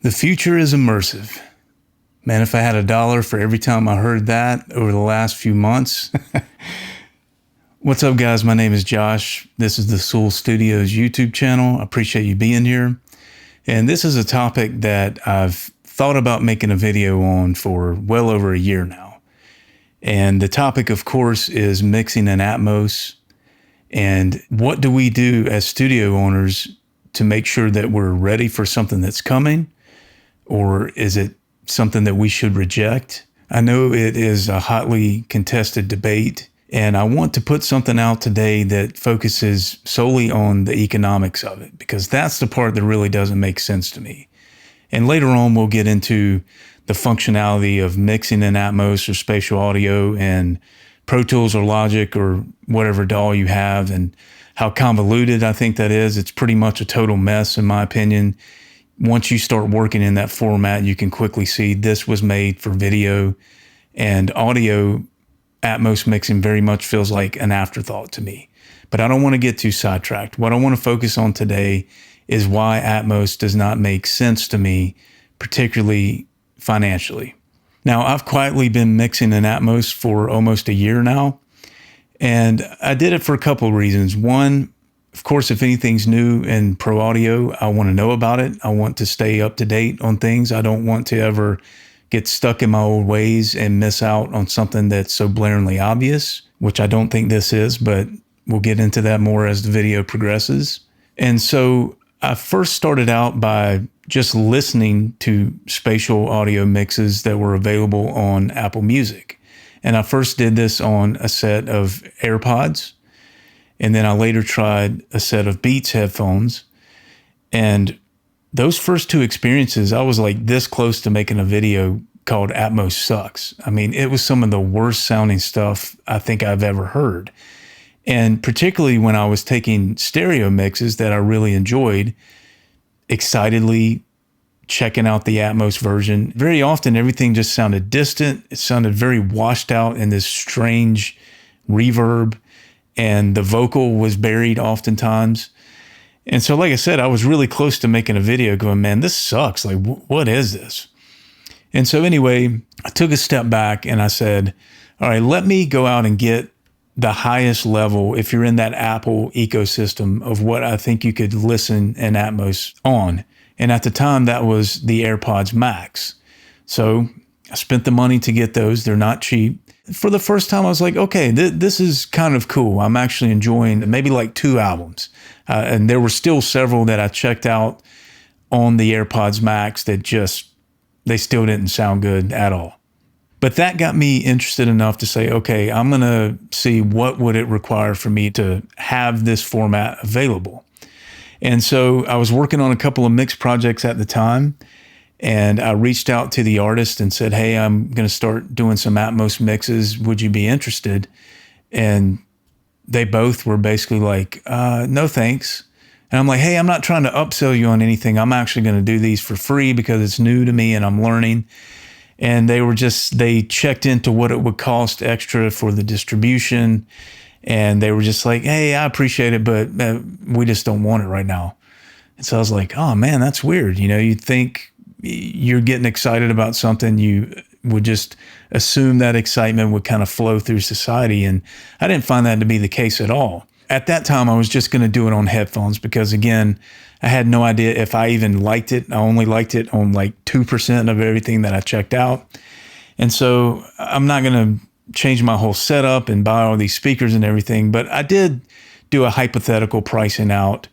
The future is immersive. Man, if I had $1 for every time I heard that over the last few months. What's up, guys? My name is Josh. This is the Soul Studios YouTube channel. I appreciate you being here. And this is a topic that I've thought about making a video on for well over a year now. And the topic, of course, is mixing in Atmos. And what do we do as studio owners to make sure that we're ready for something that's coming? Or is it something that we should reject? I know it is a hotly contested debate, and I want to put something out today that focuses solely on the economics of it, because that's the part that really doesn't make sense to me. And later on, we'll get into the functionality of mixing in Atmos or spatial audio and Pro Tools or Logic or whatever DAW you have, and how convoluted I think that is. It's pretty much a total mess, in my opinion. Once you start working in that format, you can quickly see this was made for video, and audio Atmos mixing very much feels like an afterthought to me. But I don't want to get too sidetracked. What I want to focus on today is why Atmos does not make sense to me, particularly financially. Now, I've quietly been mixing in Atmos for almost a year now, and I did it for a couple of reasons. One, of course, if anything's new in pro audio, I want to know about it. I want to stay up to date on things. I don't want to ever get stuck in my old ways and miss out on something that's so blaringly obvious, which I don't think this is, but we'll get into that more as the video progresses. And so I first started out by just listening to spatial audio mixes that were available on Apple Music. And I first did this on a set of AirPods. And then I later tried a set of Beats headphones. And those first two experiences, I was like this close to making a video called Atmos Sucks. I mean, it was some of the worst sounding stuff I think I've ever heard. And particularly when I was taking stereo mixes that I really enjoyed, excitedly checking out the Atmos version, very often everything just sounded distant. It sounded very washed out in this strange reverb. And the vocal was buried oftentimes. And so, like I said, I was really close to making a video going, man, this sucks. Like, what is this? And so anyway, I took a step back and I said, all right, let me go out and get the highest level, if you're in that Apple ecosystem, of what I think you could listen in Atmos on. And at the time, that was the AirPods Max. So I spent the money to get those. They're not cheap. For the first time, I was like, okay, this is kind of cool. I'm actually enjoying maybe like 2 albums. And there were still several that I checked out on the AirPods Max that they still didn't sound good at all. But that got me interested enough to say, okay, I'm going to see what would it require for me to have this format available. And so I was working on a couple of mix projects at the time. And I reached out to the artist and said, hey, I'm going to start doing some Atmos mixes. Would you be interested? And they both were basically like, no, thanks. And I'm like, hey, I'm not trying to upsell you on anything. I'm actually going to do these for free because it's new to me and I'm learning. And they checked into what it would cost extra for the distribution. And they were just like, hey, I appreciate it, but we just don't want it right now. And so I was like, oh man, that's weird. You know, you'd think you're getting excited about something, you would just assume that excitement would kind of flow through society. And I didn't find that to be the case at all. At that time, I was just going to do it on headphones because, again, I had no idea if I even liked it. I only liked it on like 2% of everything that I checked out. And so I'm not going to change my whole setup and buy all these speakers and everything. But I did do a hypothetical pricing out,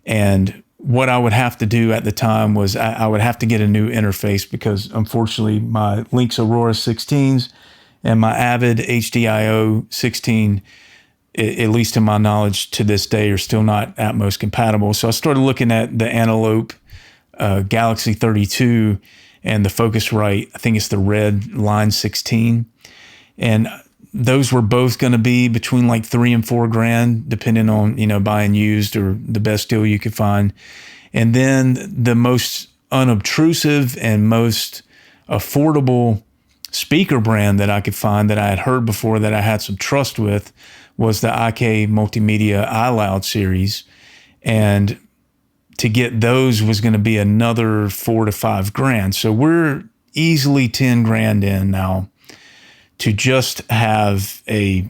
and what I would have to do at the time was I would have to get a new interface because, unfortunately, my Lynx Aurora 16s and my Avid HDIO 16, at least to my knowledge to this day, are still not Atmos compatible. So I started looking at the Antelope Galaxy 32 and the Focusrite, I think it's the red Line 16. And those were both going to be between like $3,000 and $4,000, depending on, buying used or the best deal you could find. And then the most unobtrusive and most affordable speaker brand that I could find that I had heard before that I had some trust with was the IK Multimedia iLoud series. And to get those was going to be another $4,000 to $5,000. So we're easily 10 grand in now to just have a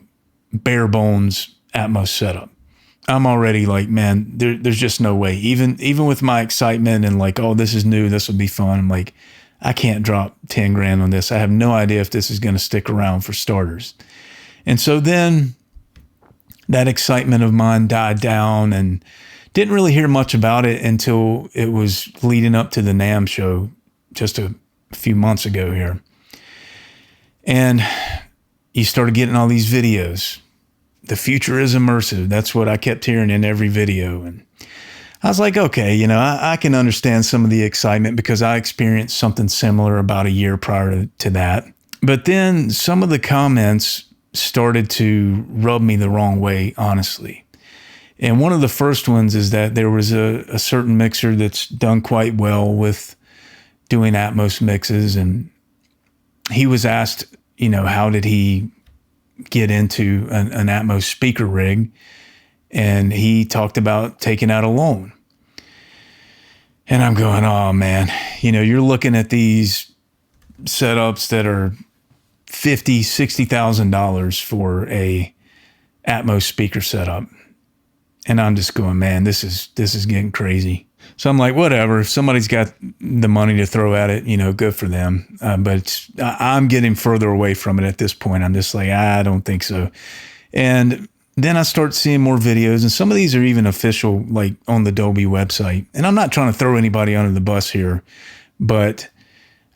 bare bones Atmos setup. I'm already like, man, there's just no way. Even with my excitement and like, oh, this is new, this will be fun. I'm like, I can't drop 10 grand on this. I have no idea if this is going to stick around for starters. And so then that excitement of mine died down and didn't really hear much about it until it was leading up to the NAMM show just a few months ago here. And you started getting all these videos. The future is immersive. That's what I kept hearing in every video. And I was like, okay, you know, I can understand some of the excitement because I experienced something similar about a year prior to that. But then some of the comments started to rub me the wrong way, honestly. And one of the first ones is that there was a certain mixer that's done quite well with doing Atmos mixes. And he was asked, you know, how did he get into an Atmos speaker rig? And he talked about taking out a loan. And I'm going, oh man, you know, you're looking at these setups that are $50,000, $60,000 for a Atmos speaker setup. And I'm just going, man, this is getting crazy. So I'm like, whatever. If somebody's got the money to throw at it, you know, good for them. But I'm getting further away from it at this point. I'm just like, I don't think so. And then I start seeing more videos, and some of these are even official, like on the Dolby website. And I'm not trying to throw anybody under the bus here, but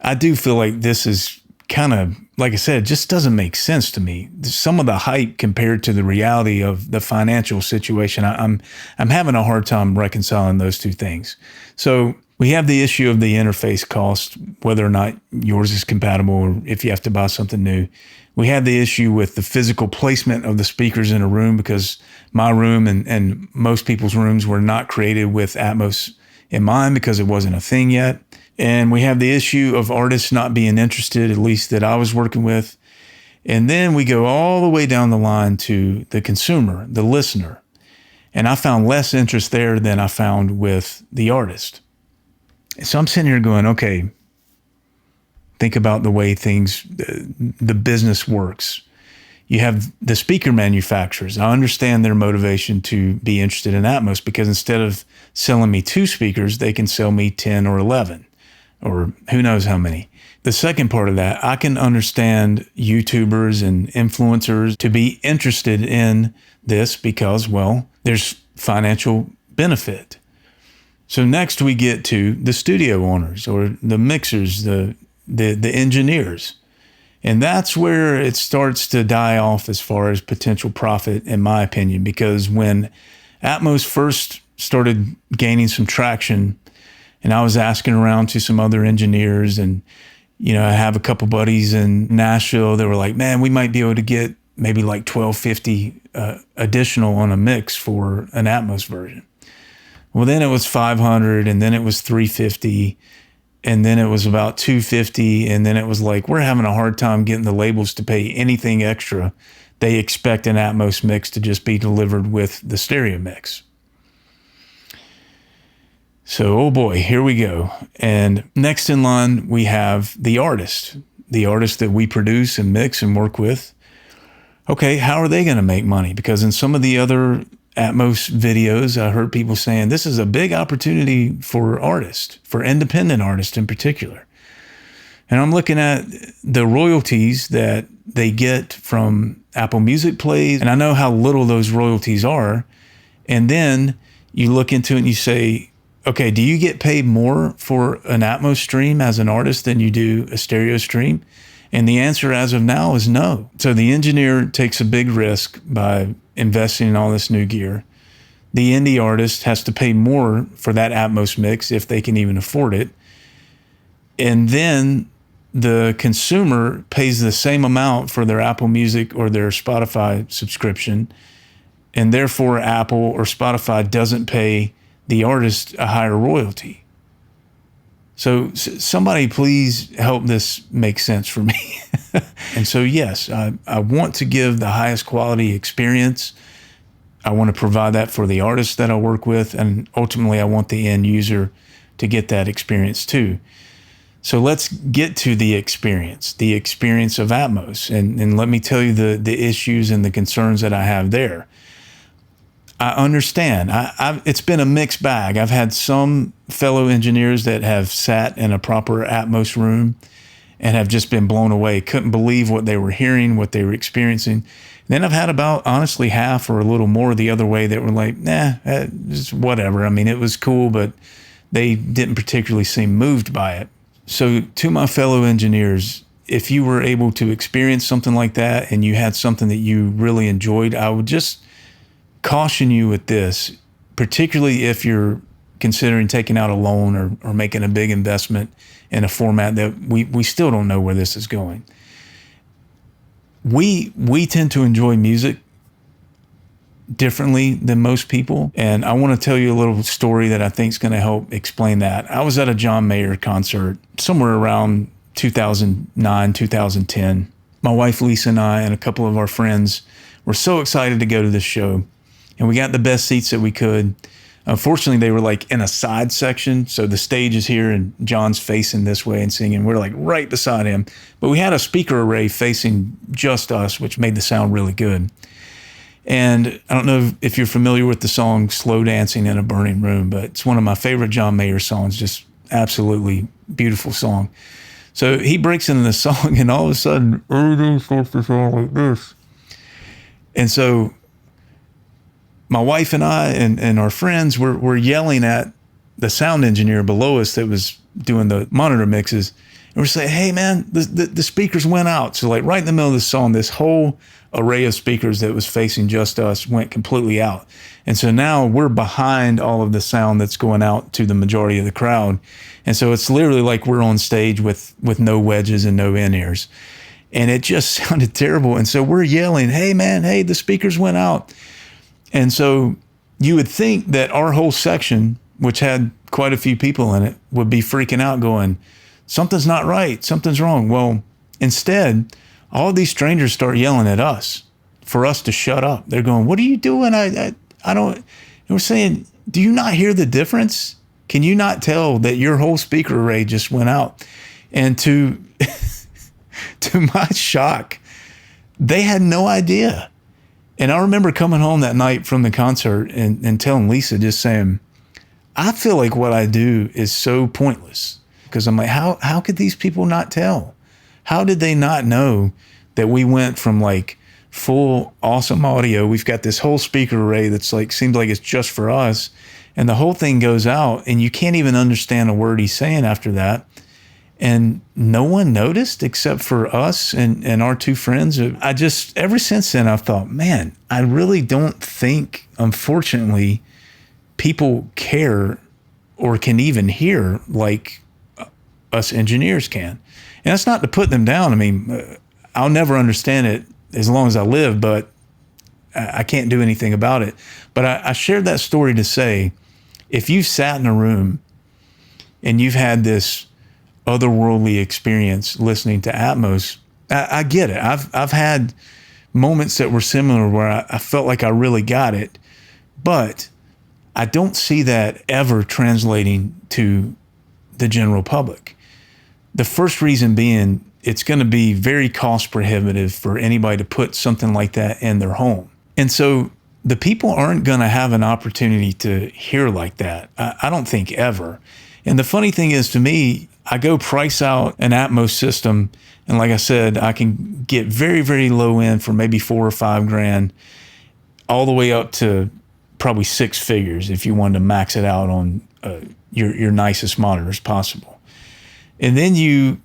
I do feel like this is kind of, like I said, just doesn't make sense to me. Some of the hype compared to the reality of the financial situation, I'm having a hard time reconciling those two things. So we have the issue of the interface cost, whether or not yours is compatible or if you have to buy something new. We have the issue with the physical placement of the speakers in a room, because my room and most people's rooms were not created with Atmos in mind because it wasn't a thing yet. And we have the issue of artists not being interested, at least that I was working with. And then we go all the way down the line to the consumer, the listener. And I found less interest there than I found with the artist. So I'm sitting here going, okay, think about the way things, the business works. You have the speaker manufacturers. I understand their motivation to be interested in Atmos, because instead of selling me 2 speakers, they can sell me 10 or 11. Or who knows how many. The second part of that, I can understand YouTubers and influencers to be interested in this because, well, there's financial benefit. So next we get to the studio owners or the mixers, the engineers. And that's where it starts to die off as far as potential profit, in my opinion, because when Atmos first started gaining some traction, and I was asking around to some other engineers, and, you know, I have a couple buddies in Nashville that were like, man, we might be able to get maybe like $1,250 additional on a mix for an Atmos version. Well, then it was $500, and then it was $350, and then it was about $250, and then it was like, we're having a hard time getting the labels to pay anything extra. They expect an Atmos mix to just be delivered with the stereo mix. So, oh boy, here we go. And next in line, we have the artist that we produce and mix and work with. Okay, how are they going to make money? Because in some of the other Atmos videos, I heard people saying this is a big opportunity for artists, for independent artists in particular. And I'm looking at the royalties that they get from Apple Music plays, and I know how little those royalties are. And then you look into it and you say, okay, do you get paid more for an Atmos stream as an artist than you do a stereo stream? And the answer as of now is no. So the engineer takes a big risk by investing in all this new gear. The indie artist has to pay more for that Atmos mix if they can even afford it. And then the consumer pays the same amount for their Apple Music or their Spotify subscription. And therefore, Apple or Spotify doesn't pay the artist a higher royalty. So somebody please help this make sense for me. And so, yes, I want to give the highest quality experience. I want to provide that for the artists that I work with, and ultimately I want the end user to get that experience too. So let's get to the experience of Atmos, and let me tell you the issues and the concerns that I have there. I understand. It's been a mixed bag. I've had some fellow engineers that have sat in a proper Atmos room and have just been blown away, couldn't believe what they were hearing, what they were experiencing. Then I've had about, honestly, half or a little more the other way that were like, nah, just whatever. I mean, it was cool, but they didn't particularly seem moved by it. So to my fellow engineers, if you were able to experience something like that and you had something that you really enjoyed, I would just caution you with this, particularly if you're considering taking out a loan or making a big investment in a format that we still don't know where this is going. We tend to enjoy music differently than most people, and I want to tell you a little story that I think is going to help explain that. I was at a John Mayer concert somewhere around 2009, 2010. My wife Lisa and I and a couple of our friends were so excited to go to this show, and we got the best seats that we could. Unfortunately, they were like in a side section, so the stage is here and John's facing this way and singing. We're like right beside him, but we had a speaker array facing just us, which made the sound really good. And I don't know if you're familiar with the song Slow Dancing in a Burning Room, but it's one of my favorite John Mayer songs, just absolutely beautiful song. So he breaks into the song and all of a sudden, everything starts to sound like this. And so my wife and I and our friends were yelling at the sound engineer below us that was doing the monitor mixes. And we're saying, hey man, the speakers went out. So like right in the middle of the song, this whole array of speakers that was facing just us went completely out. And so now we're behind all of the sound that's going out to the majority of the crowd. And so it's literally like we're on stage with no wedges and no in-ears. And it just sounded terrible. And so we're yelling, hey man, hey, the speakers went out. And so you would think that our whole section, which had quite a few people in it, would be freaking out going, something's not right, something's wrong. Well, instead, all these strangers start yelling at us for us to shut up. They're going, what are you doing? I don't, and we're saying, do you not hear the difference? Can you not tell that your whole speaker array just went out? And to, to my shock, they had no idea. And I remember coming home that night from the concert and telling Lisa, just saying, I feel like what I do is so pointless. Because I'm like, how could these people not tell? How did they not know that we went from like full awesome audio? We've got this whole speaker array that's like, seems like it's just for us. And the whole thing goes out and you can't even understand a word he's saying after that. And no one noticed except for us and our two friends. I just, ever since then, I've thought, man, I really don't think, unfortunately, people care or can even hear like us engineers can. And that's not to put them down. I mean, I'll never understand it as long as I live, but I can't do anything about it. But I shared that story to say, if you've sat in a room and you've had this otherworldly experience listening to Atmos, I get it. I've had moments that were similar where I felt like I really got it, but I don't see that ever translating to the general public. The first reason being, it's going to be very cost prohibitive for anybody to put something like that in their home. And so the people aren't going to have an opportunity to hear like that. I don't think ever. And the funny thing is, to me, I go price out an Atmos system. And like I said, I can get very, very low end for maybe $4 or $5 grand, all the way up to probably six figures if you wanted to max it out on your nicest monitors possible. And then you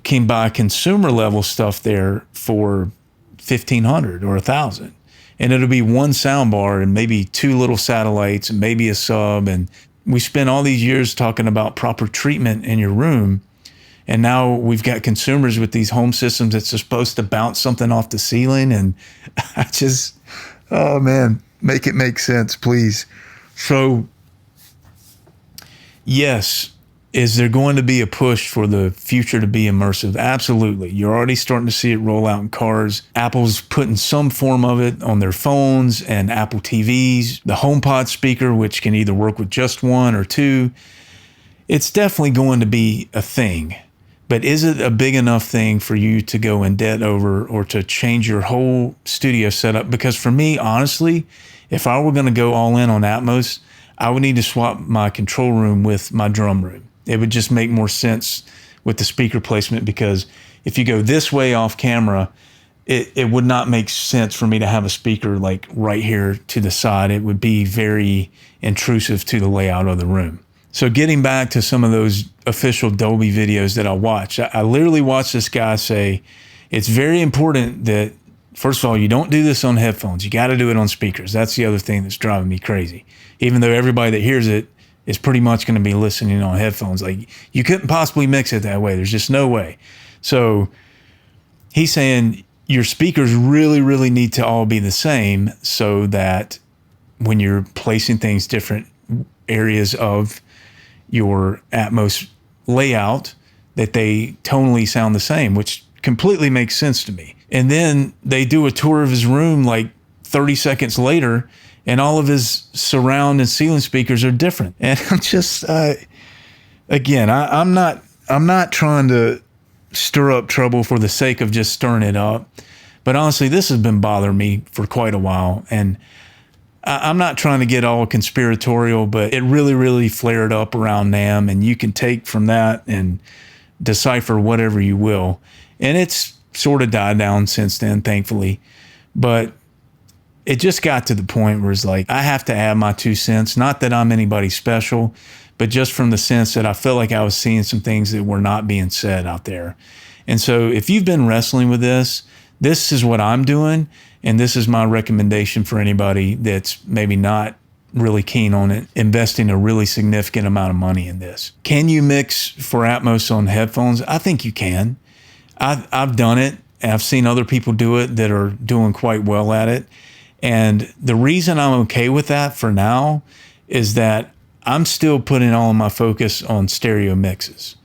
can buy consumer level stuff there for $1,500 or $1,000. And it'll be one sound bar and maybe two little satellites and maybe a sub. And we spent all these years talking about proper treatment in your room. And now we've got consumers with these home systems that's supposed to bounce something off the ceiling. And I just, oh man, make it make sense, please. So yes, Is there going to be a push for the future to be immersive? Absolutely. You're already starting to see it roll out in cars. Apple's putting some form of it on their phones and Apple TVs. The HomePod speaker, which can either work with just one or two. It's definitely going to be a thing. But is it a big enough thing for you to go in debt over or to change your whole studio setup? Because for me, honestly, if I were going to go all in on Atmos, I would need to swap my control room with my drum room. It would just make more sense with the speaker placement, because if you go this way off camera, it would not make sense for me to have a speaker like right here to the side. It would be very intrusive to the layout of the room. So getting back to some of those official Dolby videos that I watched, I literally watched this guy say, it's very important that, first of all, you don't do this on headphones. You got to do it on speakers. That's the other thing that's driving me crazy. Even though everybody that hears it is pretty much going to be listening on headphones. Like, you couldn't possibly mix it that way. There's just no way. So he's saying your speakers really, really need to all be the same, so that when you're placing things different areas of your Atmos layout, that they tonally sound the same, which completely makes sense to me. And then they do a tour of his room like 30 seconds later, and all of his surround and ceiling speakers are different. And I'm just, again, I'm not trying to stir up trouble for the sake of just stirring it up. But honestly, this has been bothering me for quite a while. And I'm not trying to get all conspiratorial, but it really, really flared up around NAMM, and you can take from that and decipher whatever you will. And it's sort of died down since then, thankfully. But it just got to the point where it's like, I have to add my 2 cents. Not that I'm anybody special, but just from the sense that I felt like I was seeing some things that were not being said out there. And so if you've been wrestling with this is what I'm doing. And this is my recommendation for anybody that's maybe not really keen on it, investing a really significant amount of money in this. Can you mix for Atmos on headphones? I think you can. I've done it, and I've seen other people do it that are doing quite well at it. And the reason I'm okay with that for now is that I'm still putting all of my focus on stereo mixes.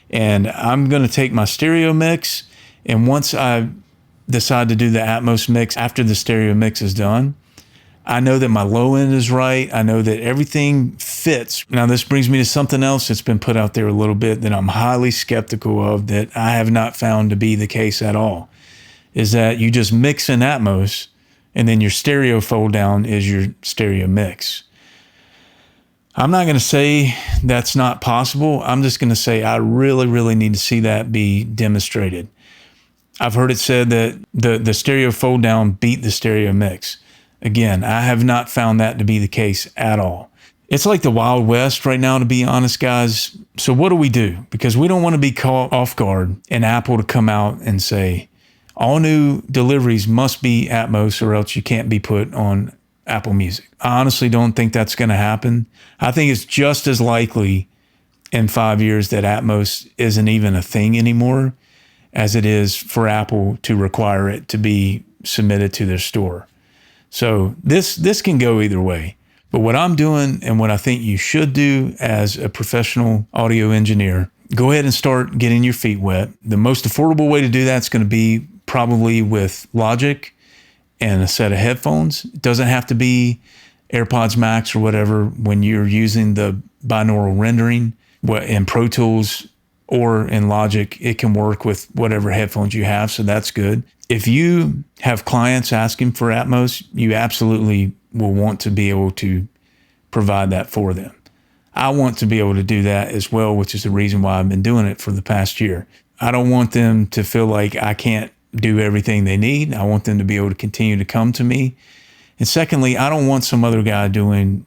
And I'm going to take my stereo mix, and once I decide to do the Atmos mix after the stereo mix is done, I know that my low end is right. I know that everything fits. Now, this brings me to something else that's been put out there a little bit that I'm highly skeptical of, that I have not found to be the case at all, is that you just mix in Atmos, and then your stereo fold down is your stereo mix. I'm not going to say that's not possible. I'm just going to say I really, really need to see that be demonstrated. I've heard it said that the stereo fold down beat the stereo mix. Again, I have not found that to be the case at all. It's like the Wild West right now, to be honest, guys. So what do we do? Because we don't want to be caught off guard and Apple to come out and say, all new deliveries must be Atmos or else you can't be put on Apple Music. I honestly don't think that's going to happen. I think it's just as likely in 5 years that Atmos isn't even a thing anymore as it is for Apple to require it to be submitted to their store. So this can go either way. But what I'm doing, and what I think you should do as a professional audio engineer, go ahead and start getting your feet wet. The most affordable way to do that is going to be probably with Logic and a set of headphones. It doesn't have to be AirPods Max or whatever when you're using the binaural rendering. In Pro Tools or in Logic, it can work with whatever headphones you have, so that's good. If you have clients asking for Atmos, you absolutely will want to be able to provide that for them. I want to be able to do that as well, which is the reason why I've been doing it for the past year. I don't want them to feel like I can't do everything they need. I want them to be able to continue to come to me. And secondly, I don't want some other guy doing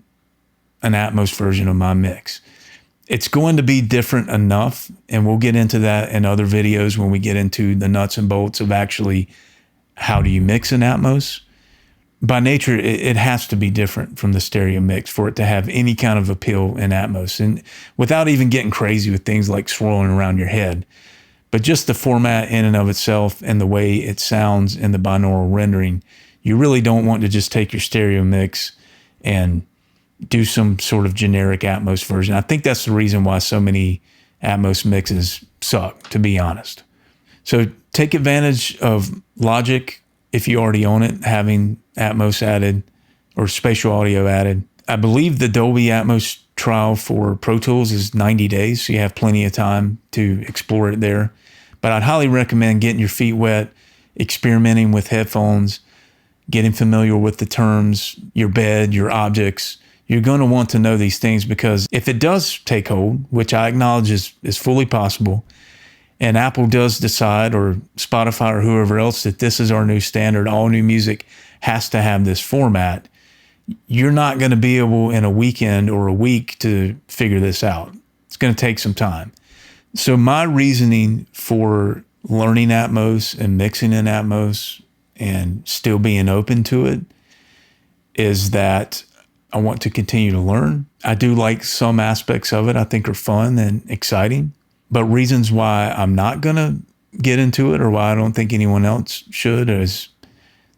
an Atmos version of my mix. It's going to be different enough, and we'll get into that in other videos when we get into the nuts and bolts of actually how do you mix an Atmos. By nature, it has to be different from the stereo mix for it to have any kind of appeal in Atmos, and without even getting crazy with things like swirling around your head. But just the format in and of itself and the way it sounds in the binaural rendering, you really don't want to just take your stereo mix and do some sort of generic Atmos version. I think that's the reason why so many Atmos mixes suck, to be honest. So take advantage of Logic if you already own it, having Atmos added or spatial audio added. I believe the Dolby Atmos trial for Pro Tools is 90 days, so you have plenty of time to explore it there. But I'd highly recommend getting your feet wet, experimenting with headphones, getting familiar with the terms, your bed, your objects. You're going to want to know these things, because if it does take hold, which I acknowledge is fully possible, and Apple does decide, or Spotify or whoever else, that this is our new standard, all new music has to have this format, you're not going to be able in a weekend or a week to figure this out. It's going to take some time. So my reasoning for learning Atmos and mixing in Atmos and still being open to it is that I want to continue to learn. I do like some aspects of it I think are fun and exciting, but reasons why I'm not going to get into it, or why I don't think anyone else should, is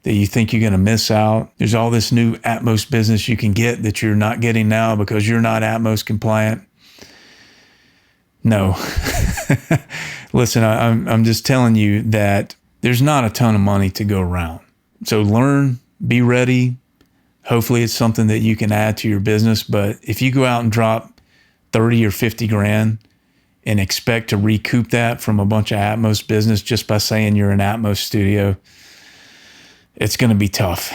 that you think you're going to miss out. There's all this new Atmos business you can get that you're not getting now because you're not Atmos compliant. No. Listen, I'm just telling you that there's not a ton of money to go around. So learn, be ready. Hopefully it's something that you can add to your business. But if you go out and drop 30 or 50 grand and expect to recoup that from a bunch of Atmos business just by saying you're an Atmos studio, it's going to be tough.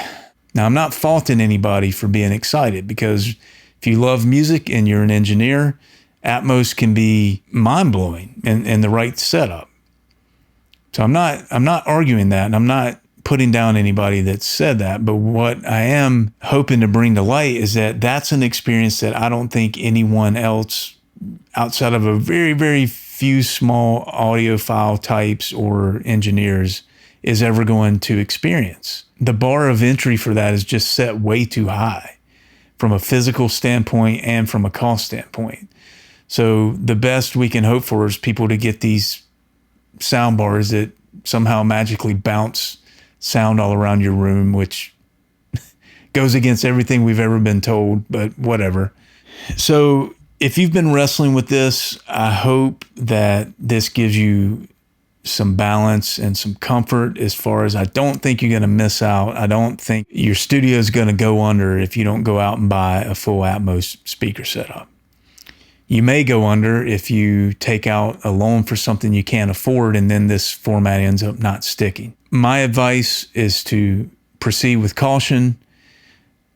Now, I'm not faulting anybody for being excited, because if you love music and you're an engineer, Atmos can be mind-blowing in the right setup. So I'm not arguing that, and I'm not putting down anybody that said that. But what I am hoping to bring to light is that that's an experience that I don't think anyone else, outside of a very, very few small audiophile types or engineers, is ever going to experience. The bar of entry for that is just set way too high from a physical standpoint and from a cost standpoint. So the best we can hope for is people to get these sound bars that somehow magically bounce sound all around your room, which goes against everything we've ever been told, but whatever. So if you've been wrestling with this, I hope that this gives you some balance and some comfort, as far as I don't think you're going to miss out. I don't think your studio is going to go under if you don't go out and buy a full Atmos speaker setup. You may go under if you take out a loan for something you can't afford, and then this format ends up not sticking. My advice is to proceed with caution,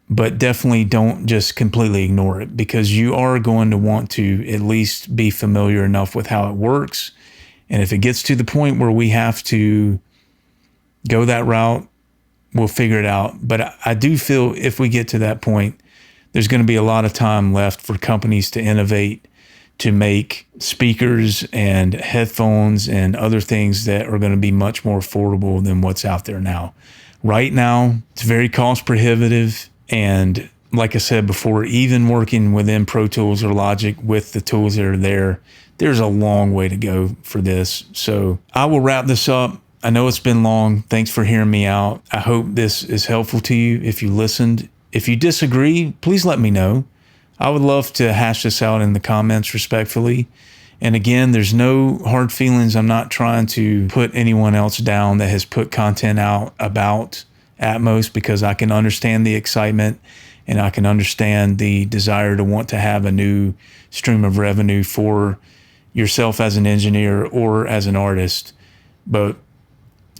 but definitely don't just completely ignore it, because you are going to want to at least be familiar enough with how it works. And if it gets to the point where we have to go that route, we'll figure it out. But I do feel if we get to that point, there's going to be a lot of time left for companies to innovate, to make speakers and headphones and other things that are going to be much more affordable than what's out there now. Right now, it's very cost prohibitive. And like I said before, even working within Pro Tools or Logic with the tools that are there, there's a long way to go for this. So I will wrap this up. I know it's been long. Thanks for hearing me out. I hope this is helpful to you if you listened. If you disagree, please let me know. I would love to hash this out in the comments respectfully. And again, there's no hard feelings. I'm not trying to put anyone else down that has put content out about Atmos, because I can understand the excitement and I can understand the desire to want to have a new stream of revenue for yourself as an engineer or as an artist. But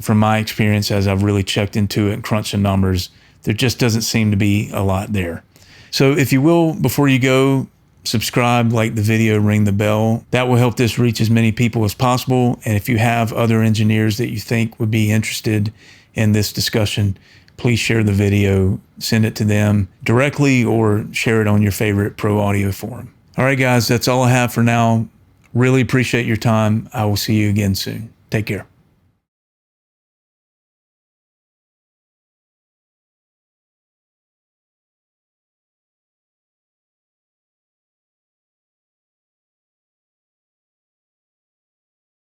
from my experience, as I've really checked into it and crunched the numbers, there just doesn't seem to be a lot there. So if you will, before you go, subscribe, like the video, ring the bell. That will help this reach as many people as possible. And if you have other engineers that you think would be interested in this discussion, please share the video, send it to them directly, or share it on your favorite pro audio forum. All right, guys, that's all I have for now. Really appreciate your time. I will see you again soon. Take care.